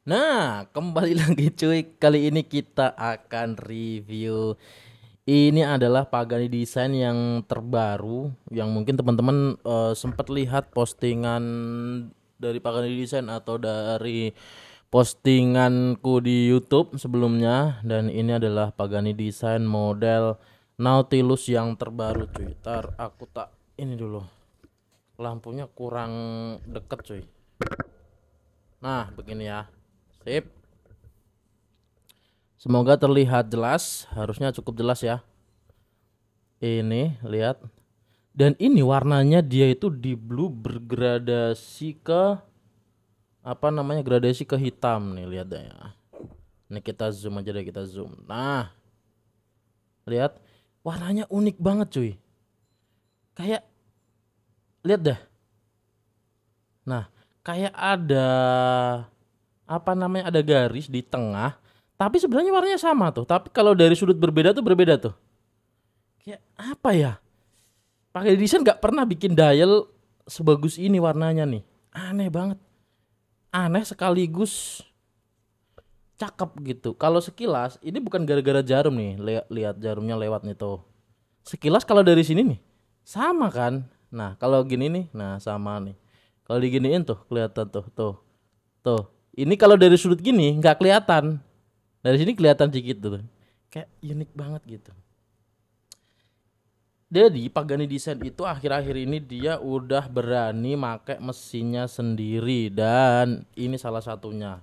Nah, kembali lagi cuy. Kali ini kita akan review. Ini adalah Pagani Design yang terbaru, yang mungkin teman-teman sempat lihat postingan dari Pagani Design atau dari postinganku di YouTube sebelumnya. Dan ini adalah Pagani Design model Nautilus yang terbaru cuy. Ntar aku tak ini dulu. Lampunya kurang deket cuy. Nah, begini ya. Sip. Semoga terlihat jelas, harusnya cukup jelas ya. Ini lihat. Dan ini warnanya dia itu di blue bergradasi ke apa namanya? Gradasi ke hitam nih, lihat deh ya. Ini kita zoom aja deh, kita zoom. Nah, lihat warnanya unik banget cuy. Kayak lihat dah. Nah, kayak ada apa namanya? Ada garis di tengah, tapi sebenarnya warnanya sama tuh. Tapi kalau dari sudut berbeda tuh berbeda tuh. Kayak apa ya? Pakai desain nggak pernah bikin dial sebagus ini warnanya nih. Aneh banget. Aneh sekaligus cakep gitu. Kalau sekilas ini bukan gara-gara jarum nih. Lihat jarumnya lewat nih tuh. Sekilas kalau dari sini nih sama kan. Nah kalau gini nih, nah sama nih. Kalau diginiin tuh kelihatan tuh, tuh. Ini kalau dari sudut gini nggak kelihatan. Dari sini kelihatan dikit tuh. Kayak unik banget gitu. Jadi Pagani Design itu akhir-akhir ini dia udah berani make mesinnya sendiri dan ini salah satunya.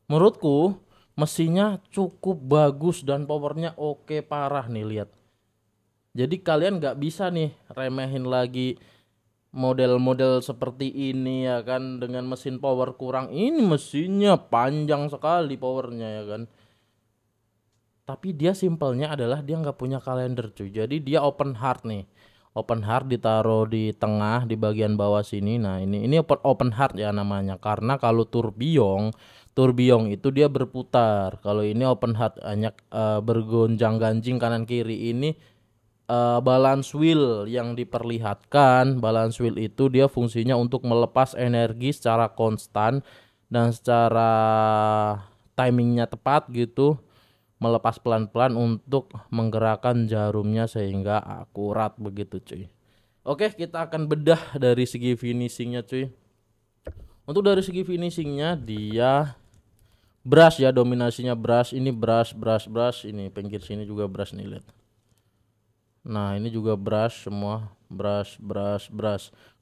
Menurutku mesinnya cukup bagus dan powernya oke parah nih lihat. Jadi kalian nggak bisa nih remehin lagi model-model seperti ini ya kan dengan mesin power kurang. Ini mesinnya panjang sekali powernya ya kan. Tapi dia simpelnya adalah dia nggak punya kalender cuy. Jadi dia open heart nih. Open heart ditaruh di tengah di bagian bawah sini. Nah ini open heart ya namanya. Karena kalau tourbillon itu dia berputar. Kalau ini open heart hanya bergonjang ganjing kanan kiri. Ini balance wheel yang diperlihatkan. Balance wheel itu dia fungsinya untuk melepas energi secara konstan dan secara timingnya tepat gitu, melepas pelan-pelan untuk menggerakkan jarumnya sehingga akurat begitu cuy. Oke, kita akan bedah dari segi finishingnya cuy. Untuk dari segi finishingnya dia brush ya, dominasinya brush. Ini brush ini pinggir sini juga brush nih lihat. Nah ini juga brush semua, brush.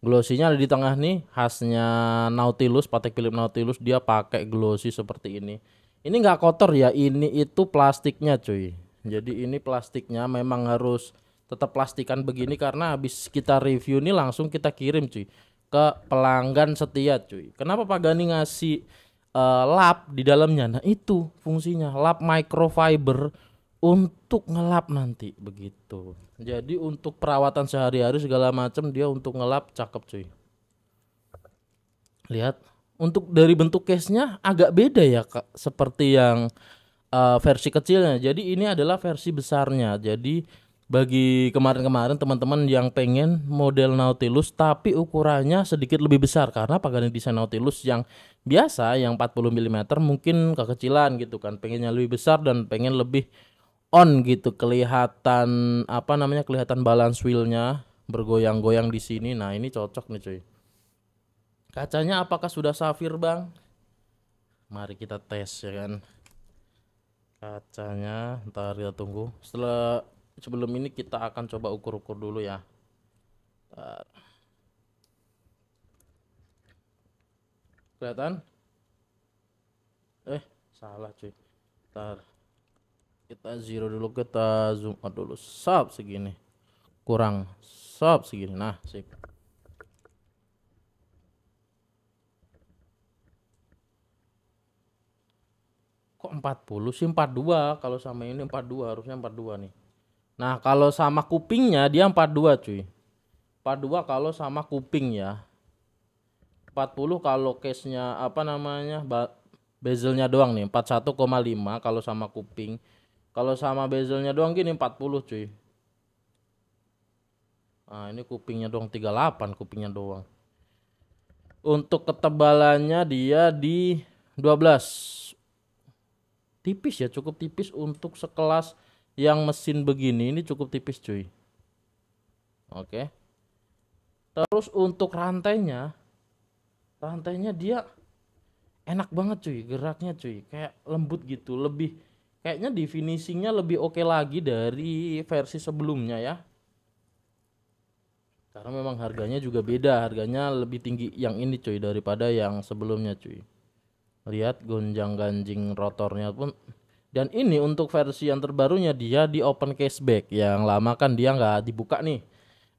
Glossinya ada di tengah nih, khasnya Nautilus, Patek Philippe Nautilus, dia pakai glossy seperti ini. Ini nggak kotor ya, ini itu plastiknya cuy. Jadi ini plastiknya memang harus tetap plastikan begini karena habis kita review nih langsung kita kirim cuy ke pelanggan setia cuy. Kenapa Pak Gani ngasih lap di dalamnya? Nah itu fungsinya lap microfiber untuk ngelap nanti begitu. Jadi untuk perawatan sehari-hari segala macam dia untuk ngelap cakep cuy. Lihat, untuk dari bentuk case-nya agak beda ya Kak, seperti yang versi kecilnya. Jadi ini adalah versi besarnya. Jadi bagi kemarin-kemarin teman-teman yang pengen model Nautilus tapi ukurannya sedikit lebih besar karena Pagani Design Nautilus yang biasa yang 40 mm mungkin kekecilan gitu kan. Pengennya lebih besar dan pengen lebih on gitu, kelihatan apa namanya, kelihatan balance wheelnya bergoyang-goyang di sini. Nah ini cocok nih cuy. Kacanya apakah sudah safir bang? Mari kita tes ya kan. Kacanya ntar kita tunggu. Sebelum ini kita akan coba ukur-ukur dulu ya. Ntar. Kelihatan? Salah cuy. Ntar kita zero dulu, kita zoom out dulu. Sub segini. Kurang. Sub segini. Nah sip. Kok 40 sih? 42. Kalau sama ini 42, harusnya 42 nih. Nah kalau sama kupingnya dia 42 cuy. 42 kalau sama kuping ya. 40 kalau case-nya apa namanya, bezelnya doang nih 41,5 kalau sama kuping. Kalau sama bezelnya doang gini 40 cuy. Nah ini kupingnya doang 38, kupingnya doang. Untuk ketebalannya dia di 12. Tipis ya, cukup tipis untuk sekelas yang mesin begini, ini cukup tipis cuy. Oke. Terus untuk rantainya dia enak banget cuy, geraknya cuy, kayak lembut gitu, lebih kayaknya di finishingnya lebih oke lagi dari versi sebelumnya ya. Karena memang harganya juga beda, harganya lebih tinggi yang ini cuy daripada yang sebelumnya cuy. Lihat gonjang ganjing rotornya pun. Dan ini untuk versi yang terbarunya dia di open cashback. Yang lama kan dia nggak dibuka nih.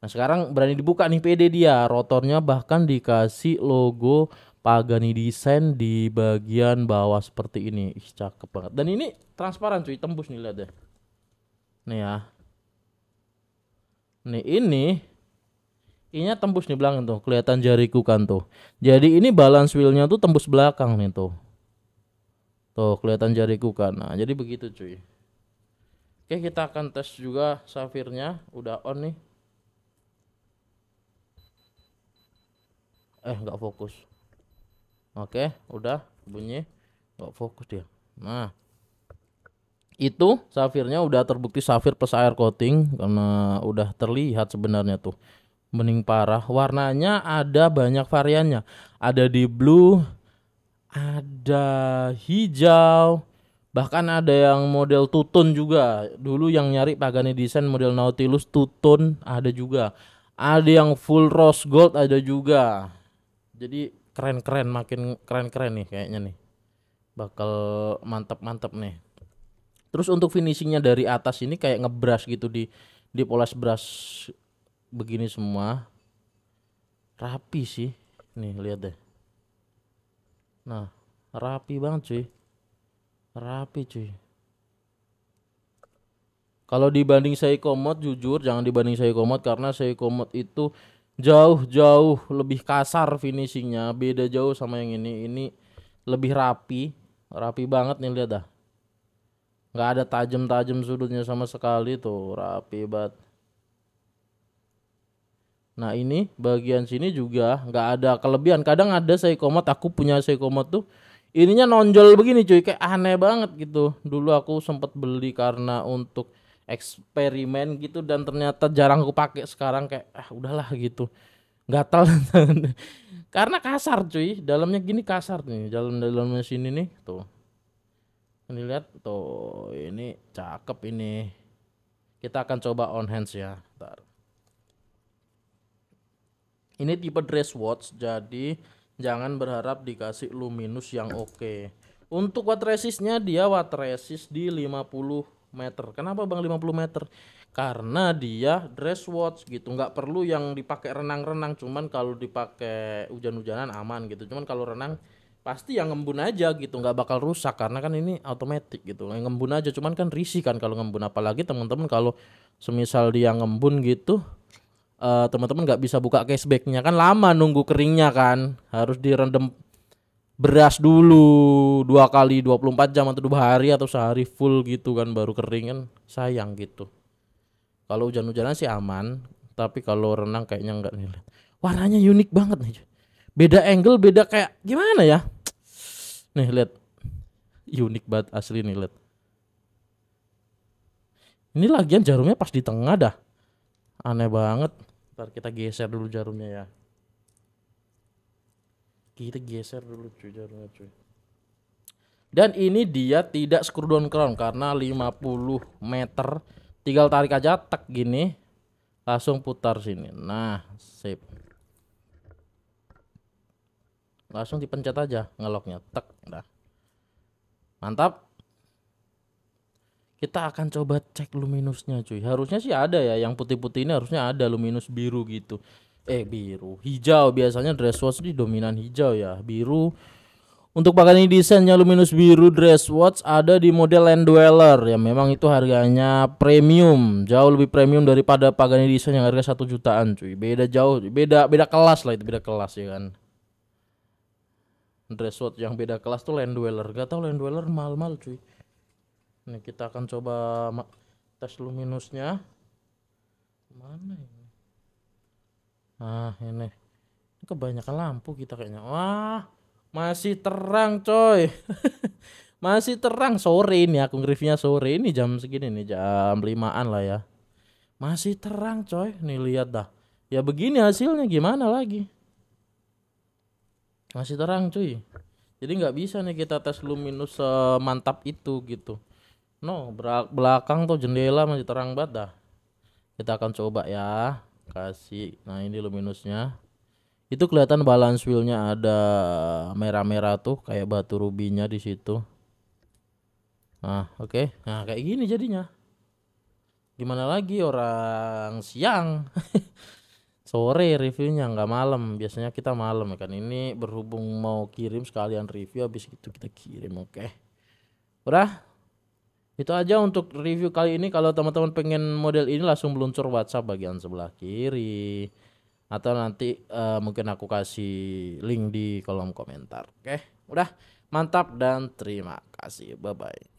Nah sekarang berani dibuka nih PD dia. Rotornya bahkan dikasih logo Pagani Design di bagian bawah seperti ini. Ih, cakep banget. Dan ini transparan cuy, tembus nih lihat deh. Nih ya. Nih ininya tembus nih belakang tuh. Kelihatan jariku kan tuh. Jadi ini balance wheelnya tuh tembus belakang nih tuh. Tuh kelihatan jariku kan. Nah jadi begitu cuy. Oke kita akan tes juga safirnya. Udah on nih. Nggak fokus. Oke udah bunyi. Nggak fokus dia. Nah itu safirnya udah terbukti safir plus air coating. Karena udah terlihat sebenarnya tuh. Bening parah. Warnanya ada banyak variannya. Ada di blue. Ada hijau. Bahkan ada yang model two-tone juga. Dulu yang nyari Pagani Design model Nautilus two-tone ada juga. Ada yang full rose gold ada juga. Jadi keren-keren, makin keren-keren nih kayaknya nih. Bakal mantap-mantap nih. Terus untuk finishingnya dari atas ini kayak ngebrush gitu di poles brush begini semua. Rapi sih. Nih lihat deh. Nah, rapi banget cuy. Rapi cuy. Kalau dibanding Seiko Mod jujur jangan dibanding Seiko Mod karena Seiko Mod itu jauh-jauh lebih kasar finishingnya, beda jauh sama yang ini. Ini lebih rapi, rapi banget nih lihat dah. Nggak ada tajam-tajam sudutnya sama sekali tuh, rapi banget. Nah ini bagian sini juga nggak ada kelebihan. Kadang ada Seiko Mod, aku punya Seiko Mod tuh ininya nonjol begini cuy, kayak aneh banget gitu. Dulu aku sempet beli karena untuk eksperimen gitu dan ternyata jarang aku pakai. Sekarang kayak udahlah gitu, gatal. Karena kasar cuy, dalamnya gini kasar nih, dalamnya sini nih tuh. Ini lihat tuh, ini cakep ini. Kita akan coba on hands ya. Ntar. Ini tipe dress watch, jadi jangan berharap dikasih luminous yang oke. Untuk watt resistnya dia watt resist di 50 meter. Kenapa bang 50 meter? Karena dia dress watch gitu, nggak perlu yang dipakai renang-renang. Cuman kalau dipakai hujan-hujanan aman gitu. Cuman kalau renang pasti yang ngembun aja gitu, nggak bakal rusak karena kan ini otomatis gitu. Yang ngembun aja, cuman kan risih kan kalau ngembun. Apalagi teman-teman kalau semisal dia ngembun gitu, teman-teman nggak bisa buka cashbacknya kan lama nunggu keringnya kan, harus direndam beras dulu 2 kali 24 jam atau 2 hari atau sehari full gitu kan baru kering kan sayang gitu. Kalau hujan-hujanan sih aman, tapi kalau renang kayaknya enggak nih. Warnanya unik banget nih, beda angle, beda kayak gimana ya nih, lihat unik banget asli nih, lihat ini lagian jarumnya pas di tengah dah, aneh banget. Ntar kita geser dulu jarumnya ya. Kita geser dulu cuy jarumnya cuy. Dan ini dia tidak screw down crown karena 50 meter. Tinggal tarik aja tek gini. Langsung putar sini. Nah, sip. Langsung dipencet aja ngeloknya. Tek. Nah. Mantap. Kita akan coba cek luminusnya cuy. Harusnya sih ada ya. Yang putih-putih ini harusnya ada luminus biru gitu. Biru. Hijau biasanya dress watch di dominan hijau ya. Biru. Untuk pakaian ini desainnya luminous biru dress watch ada di model Land Dweller ya, memang itu harganya premium, jauh lebih premium daripada Pagani Design yang harga 1 jutaan cuy. Beda jauh, beda beda kelas lah, itu beda kelas ya kan. Dress watch yang beda kelas tuh Land Dweller. Gak tau Land Dweller mahal-mahal cuy. Nih kita akan coba tes luminusnya. Mana ini? Ini kebanyakan lampu kita kayaknya. Wah, Masih terang coy. Masih terang sore ini, aku nge-reviewnya sore ini jam segini nih, jam 5-an lah ya. Masih terang coy. Nih lihat dah. Ya begini hasilnya, gimana lagi? Masih terang cuy. Jadi nggak bisa nih kita tes luminous semantap itu gitu. No, belakang tuh jendela masih terang banget dah. Kita akan coba ya. Kasih. Nah, ini luminusnya. Itu kelihatan balance wheelnya ada merah-merah tuh kayak batu rubinya di situ. Nah, oke. Nah, kayak gini jadinya. Gimana lagi orang siang. Sore reviewnya nggak malam. Biasanya kita malam ya kan. Ini berhubung mau kirim sekalian review habis itu kita kirim, oke. Udah, itu aja untuk review kali ini. Kalau teman-teman pengen model ini langsung meluncur WhatsApp bagian sebelah kiri. Atau nanti mungkin aku kasih link di kolom komentar. Oke, udah mantap dan terima kasih. Bye bye.